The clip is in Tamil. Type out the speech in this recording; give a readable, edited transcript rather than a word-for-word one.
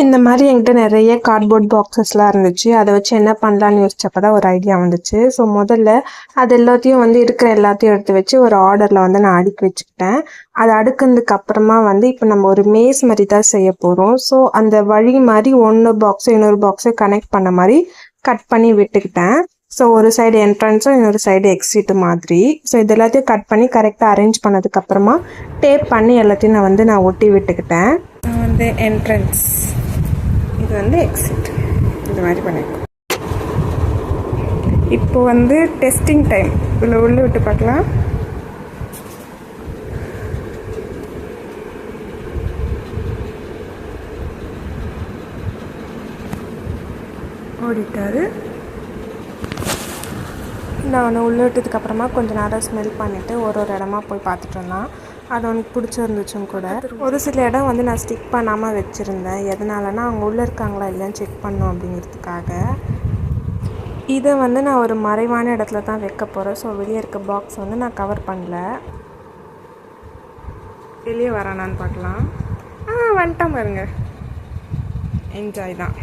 இந்த மாதிரி என்கிட்ட நிறைய கார்ட்போர்ட் பாக்ஸஸ்லாம் இருந்துச்சு. அதை வச்சு என்ன பண்ணலான்னு யோசிச்சப்போ தான் ஒரு ஐடியா வந்துச்சு. ஸோ முதல்ல அது எல்லாத்தையும் வந்து இருக்கிற எல்லாத்தையும் எடுத்து வச்சு ஒரு ஆர்டரில் வந்து நான் அடுக்கி வச்சுக்கிட்டேன். அதை அடுக்குனதுக்கு அப்புறமா வந்து இப்போ நம்ம ஒரு மேஸ் மாதிரி தான் செய்ய போகிறோம். ஸோ அந்த வழி மாதிரி ஒன்று பாக்ஸு இன்னொரு பாக்ஸை கனெக்ட் பண்ண மாதிரி கட் பண்ணி விட்டுக்கிட்டேன். ஸோ ஒரு சைடு என்ட்ரன்ஸும் இன்னொரு சைடு எக்ஸிட்டு மாதிரி. ஸோ இது எல்லாத்தையும் கட் பண்ணி கரெக்டாக அரேஞ்ச் பண்ணதுக்கப்புறமா டேப் பண்ணி எல்லாத்தையும் நான் ஒட்டி விட்டுக்கிட்டேன். வந்து என்ட்ரன்ஸ், இது வந்து எக்ஸிட், இந்த மாதிரி பண்ணியிருக்கோம். இப்போ வந்து டெஸ்டிங் டைம். உள்ளே விட்டு பார்க்கலாம். ஓடிட்டாரு. நான் ஒன்று உள்ளே விட்டதுக்கப்புறமா கொஞ்சம் நேரம் ஸ்மெல் பண்ணிவிட்டு ஒரு இடமா போய் பார்த்துட்டு வந்தான். அது அவனுக்கு பிடிச்சிருந்துச்சும் கூட. ஒரு சில இடம் வந்து நான் ஸ்டிக் பண்ணாமல் வச்சுருந்தேன். எதனாலனா அவங்க உள்ளே இருக்காங்களா இல்லைன்னு செக் பண்ணோம் அப்படிங்கிறதுக்காக. இதை வந்து நான் ஒரு மறைவான இடத்துல தான் வைக்க போகிறேன். ஸோ வெளியே இருக்க பாக்ஸ் வந்து நான் கவர் பண்ணல. வெளியே வரானான்னு பார்க்கலாம். வந்துட்டான் பாருங்க. என்ஜாய் தான்.